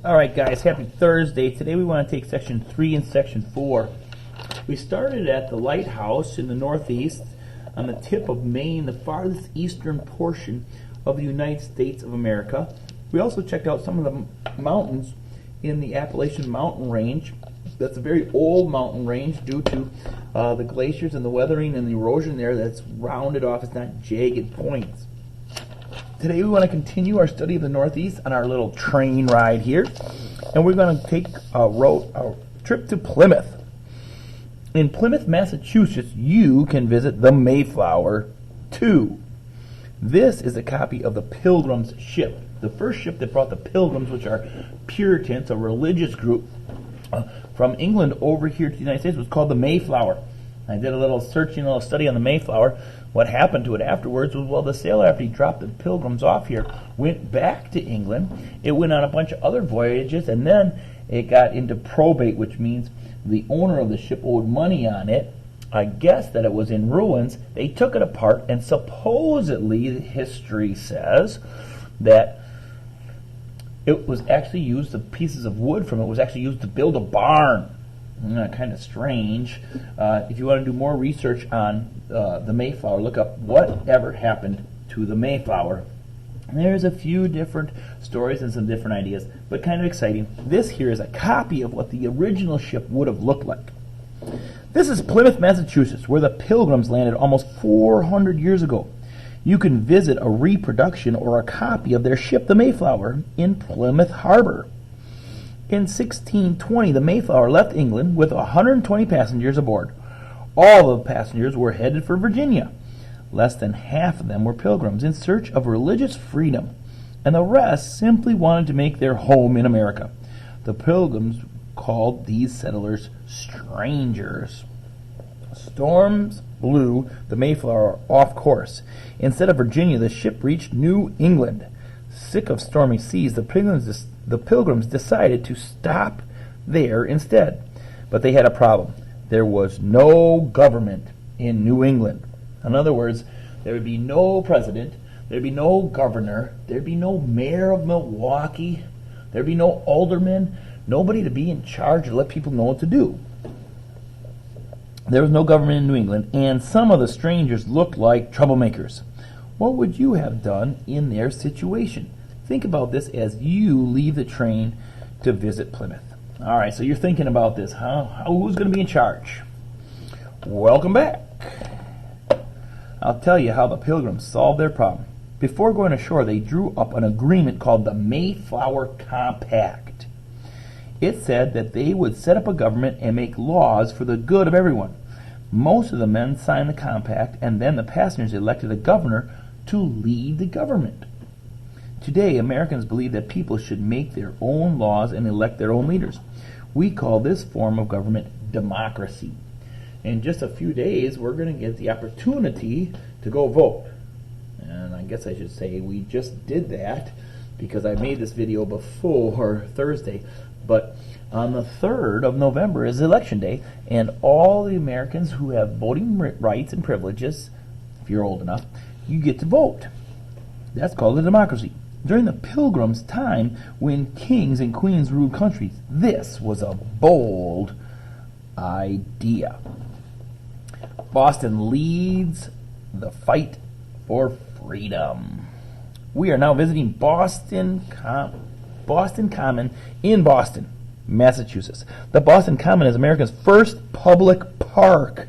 All right, guys, happy Thursday. Today we want to take section 3 and section 4. We started at the lighthouse in the northeast on the tip of Maine, the farthest eastern portion of the United States of America. We also checked out some of the mountains in the Appalachian Mountain Range. That's a very old mountain range due to the glaciers and the weathering and the erosion there that's rounded off. It's not jagged points. Today we want to continue our study of the Northeast on our little train ride here, and we're going to take a trip to Plymouth. In Plymouth, Massachusetts, you can visit the Mayflower II. This is a copy of the Pilgrim's ship, the first ship that brought the Pilgrims, which are Puritans, a religious group from England over here to the United States, was called the Mayflower. I did a little searching, a little study on the Mayflower. What happened to it afterwards was, well, the sailor, after he dropped the Pilgrims off here, went back to England. It went on a bunch of other voyages, and then it got into probate, which means the owner of the ship owed money on it. I guess that it was in ruins. They took it apart, and supposedly, history says, that it was actually used, the pieces of wood from it was actually used to build a barn. Kind of strange. If you want to do more research on the Mayflower, look up whatever happened to the Mayflower. There's a few different stories and some different ideas, but kind of exciting. This here is a copy of what the original ship would have looked like. This is Plymouth, Massachusetts, where the Pilgrims landed almost 400 years ago. You can visit a reproduction or a copy of their ship, the Mayflower, in Plymouth Harbor. In 1620, the Mayflower left England with 120 passengers aboard. All the passengers were headed for Virginia. Less than half of them were pilgrims in search of religious freedom, and the rest simply wanted to make their home in America. The Pilgrims called these settlers strangers. Storms blew the Mayflower off course. Instead of Virginia, the ship reached New England. Sick of stormy seas, the Pilgrims decided to stop there instead. But they had a problem. There was no government in New England. In other words, there would be no president, there'd be no governor, there'd be no mayor of Milwaukee, there'd be no alderman, nobody to be in charge to let people know what to do. There was no government in New England, and some of the strangers looked like troublemakers. What would you have done in their situation? Think about this as you leave the train to visit Plymouth. All right, so you're thinking about this, huh? Who's going to be in charge? Welcome back. I'll tell you how the Pilgrims solved their problem. Before going ashore, they drew up an agreement called the Mayflower Compact. It said that they would set up a government and make laws for the good of everyone. Most of the men signed the compact, and then the passengers elected a governor to lead the government. Today, Americans believe that people should make their own laws and elect their own leaders. We call this form of government democracy. In just a few days, we're going to get the opportunity to go vote. And I guess I should say we just did that because I made this video before Thursday. But on the 3rd of November is Election Day, and all the Americans who have voting rights and privileges, if you're old enough, you get to vote. That's called a democracy. During the Pilgrims' time, when kings and queens ruled countries, this was a bold idea. Boston leads the fight for freedom. We are now visiting Boston Common in Boston, Massachusetts. The Boston Common is America's first public park,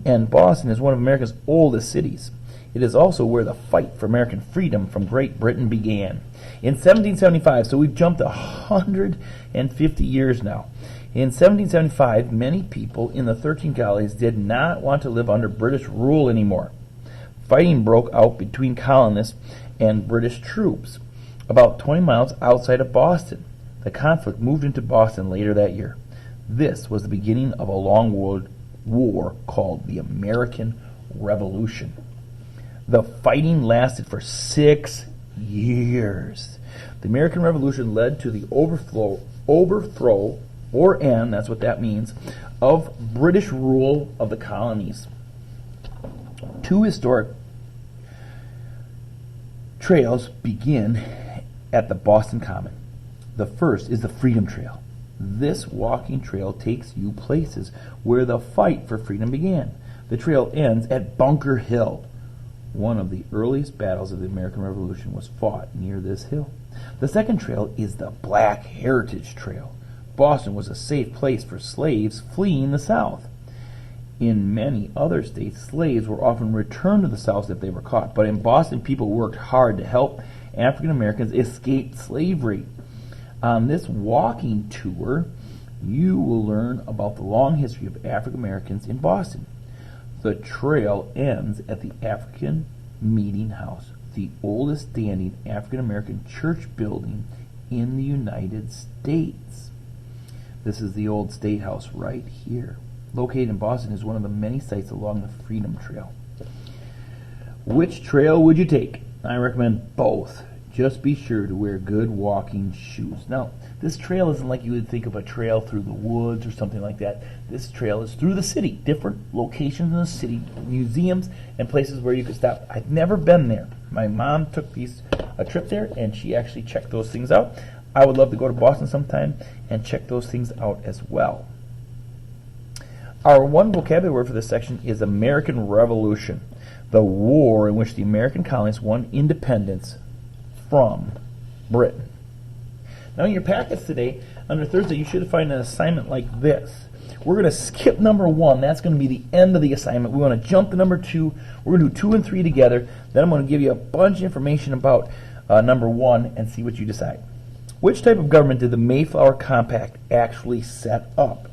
and Boston is one of America's oldest cities. It is also where the fight for American freedom from Great Britain began. In 1775, so we've jumped 150 years now. In 1775, many people in the 13 colonies did not want to live under British rule anymore. Fighting broke out between colonists and British troops about 20 miles outside of Boston. The conflict moved into Boston later that year. This was the beginning of a long world war called the American Revolution. The fighting lasted for 6 years. The American Revolution led to the overthrow, or end, that's what that means, of British rule of the colonies. Two historic trails begin at the Boston Common. The first is the Freedom Trail. This walking trail takes you places where the fight for freedom began. The trail ends at Bunker Hill. One of the earliest battles of the American Revolution was fought near this hill. The second trail is the Black Heritage Trail. Boston was a safe place for slaves fleeing the South. In many other states, slaves were often returned to the South if they were caught. But in Boston, people worked hard to help African Americans escape slavery. On this walking tour, you will learn about the long history of African Americans in Boston. The trail ends at the African Meeting House, the oldest standing African American church building in the United States. This is the old State House right here. Located in Boston, is one of the many sites along the Freedom Trail. Which trail would you take? I recommend both. Just be sure to wear good walking shoes. Now, this trail isn't like you would think of a trail through the woods or something like that. This trail is through the city, different locations in the city, museums, and places where you could stop. I've never been there. My mom took a trip there, and she actually checked those things out. I would love to go to Boston sometime and check those things out as well. Our one vocabulary word for this section is American Revolution, the war in which the American colonies won independence from Britain. Now in your packets today, under Thursday, you should find an assignment like this. We're going to skip number 1. That's going to be the end of the assignment. We want to jump to number 2. We're going to do 2 and 3 together. Then I'm going to give you a bunch of information about number 1 and see what you decide. Which type of government did the Mayflower Compact actually set up?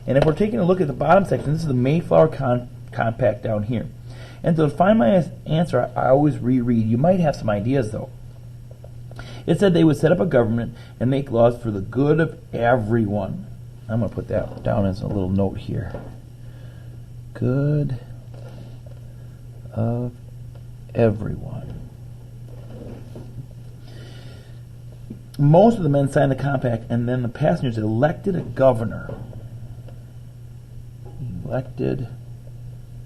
And if we're taking a look at the bottom section, this is the Mayflower Compact down here. And to find my answer, I always reread. You might have some ideas, though. It said they would set up a government and make laws for the good of everyone. I'm going to put that down as a little note here. Good of everyone. Most of the men signed the compact, and then the passengers elected a governor. Elected,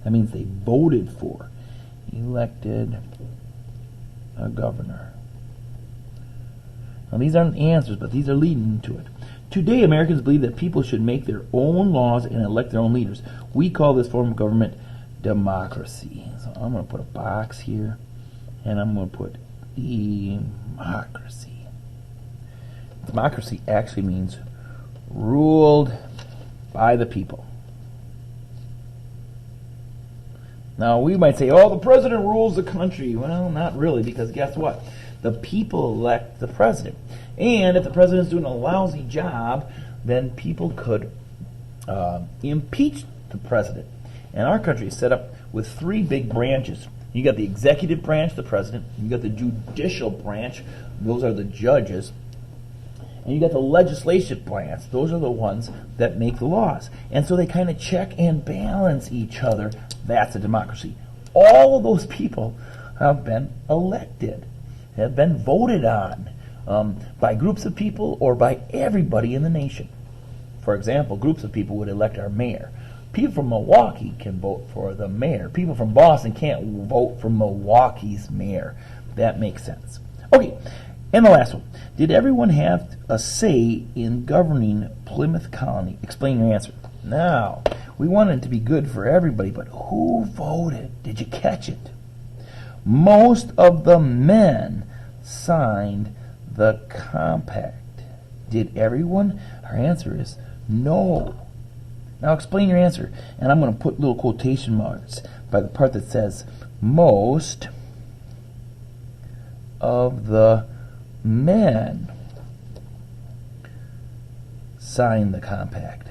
that means they voted for. Elected a governor. Now these aren't answers, but these are leading to it. Today, Americans believe that people should make their own laws and elect their own leaders. We call this form of government democracy. So I'm going to put a box here, and I'm going to put democracy. Democracy actually means ruled by the people. Now, we might say, oh, the president rules the country. Well, not really, because guess what? The people elect the president. And if the president's doing a lousy job, then people could impeach the president. And our country is set up with 3 big branches. You got the executive branch, the president. You got the judicial branch. Those are the judges. And you got the legislative branch. Those are the ones that make the laws. And so they kind of check and balance each other. That's a democracy. All of those people have been elected, have been voted on by groups of people or by everybody in the nation. For example, groups of people would elect our mayor. People from Milwaukee can vote for the mayor. People from Boston can't vote for Milwaukee's mayor. That makes sense. Okay, and the last one. Did everyone have a say in governing Plymouth Colony? Explain your answer. Now, we want it to be good for everybody, but who voted? Did you catch it? Most of the men signed the compact. Did everyone? Our answer is no. Now explain your answer. And I'm going to put little quotation marks by the part that says most of the men signed the compact.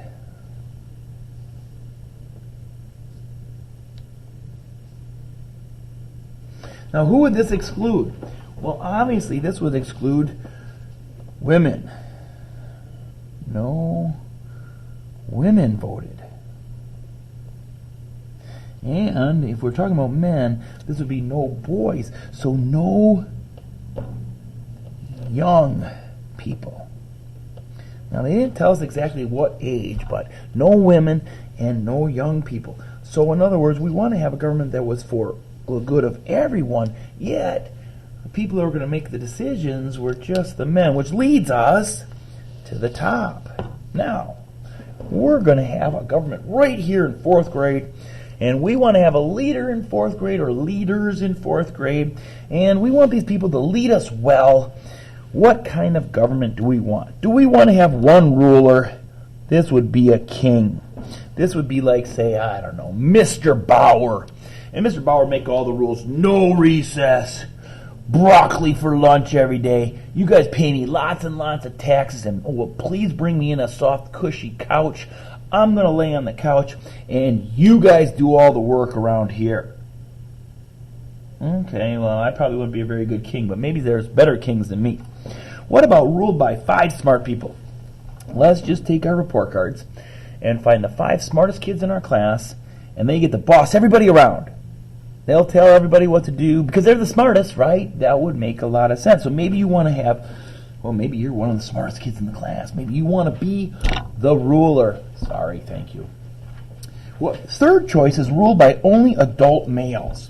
Now, who would this exclude? Well, obviously, this would exclude women. No women voted. And if we're talking about men, this would be no boys. So no young people. Now, they didn't tell us exactly what age, but no women and no young people. So, in other words, we want to have a government that was for the good of everyone, yet The people who are going to make the decisions were just the men, which leads us to the top. Now, we're going to have a government right here in 4th grade, and we want to have a leader in 4th grade or leaders in 4th grade, and we want these people to lead us well. What kind of government do we want? Do we want to have one ruler? This would be a king. This would be like, say, I don't know, Mr. Bauer. And Mr. Bauer would make all the rules. No recess. Broccoli for lunch every day. You guys pay me lots and lots of taxes, and please bring me in a soft, cushy couch. I'm going to lay on the couch, and you guys do all the work around here. Okay, well, I probably wouldn't be a very good king, but maybe there's better kings than me. What about ruled by 5 smart people? Let's just take our report cards and find the 5 smartest kids in our class, and they get to boss everybody around. They'll tell everybody what to do because they're the smartest, right? That would make a lot of sense. So maybe you want to have, well, maybe you're one of the smartest kids in the class. Maybe you want to be the ruler. Sorry, thank you. Well, 3rd choice is ruled by only adult males.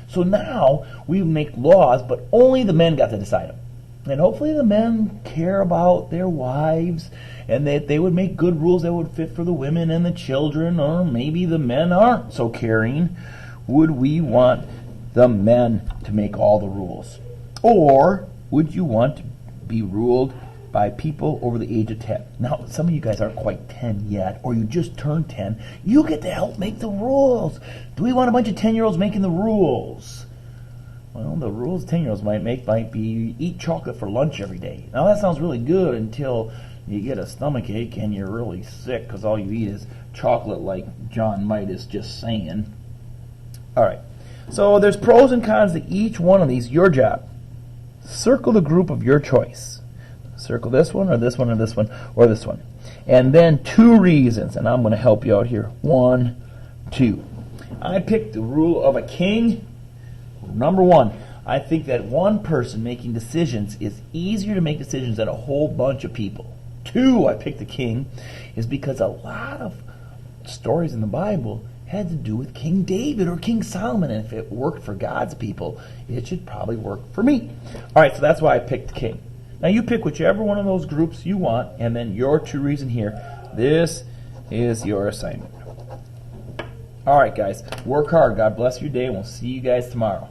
So now we make laws, but only the men got to decide them. And hopefully the men care about their wives and that they would make good rules that would fit for the women and the children, or maybe the men aren't so caring. Would we want the men to make all the rules? Or would you want to be ruled by people over the age of 10? Now, some of you guys aren't quite 10 yet, or you just turned 10. You get to help make the rules. Do we want a bunch of 10-year-olds making the rules? Well, the rules 10-year-olds might make might be eat chocolate for lunch every day. Now, that sounds really good until you get a stomach ache and you're really sick because all you eat is chocolate, like John Might is just saying. All right, so there's pros and cons to each one of these. Your job. Circle the group of your choice. Circle this one or this one or this one or this one. And then 2 reasons, and I'm going to help you out here. 1, 2. I picked the rule of a king. Number 1, I think that one person making decisions is easier to make decisions than a whole bunch of people. 2, I picked the king, is because a lot of stories in the Bible had to do with King David or King Solomon, and if it worked for God's people, it should probably work for me. All right, so that's why I picked king. Now you pick whichever one of those groups you want, and then your 2 reason here. This is your assignment. All right, guys, work hard. God bless your day, and we'll see you guys tomorrow.